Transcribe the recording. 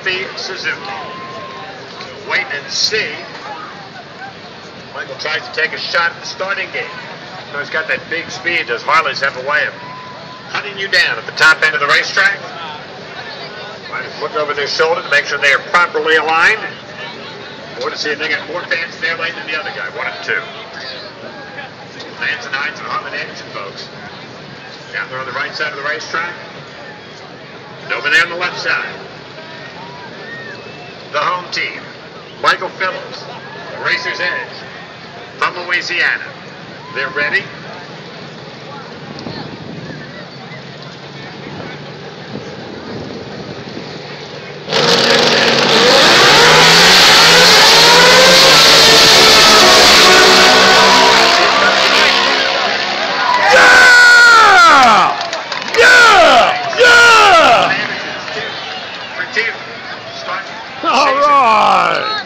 Timothy Suzuki. Wait and see. Michael tries to take a shot at the starting gate. You know, he's got that big speed. Those Harleys have a way of hunting you down at the top end of the racetrack. Might just look over their shoulder to make sure they are properly aligned, or to see if they got more fans in their lane than the other guy. 1 and 2. Lance and Hines and Harlan Anderson, folks. Down there on the right side of the racetrack. And over there on the left side, the home team, Michael Phillips, the Racer's Edge, from Louisiana. They're ready. All right.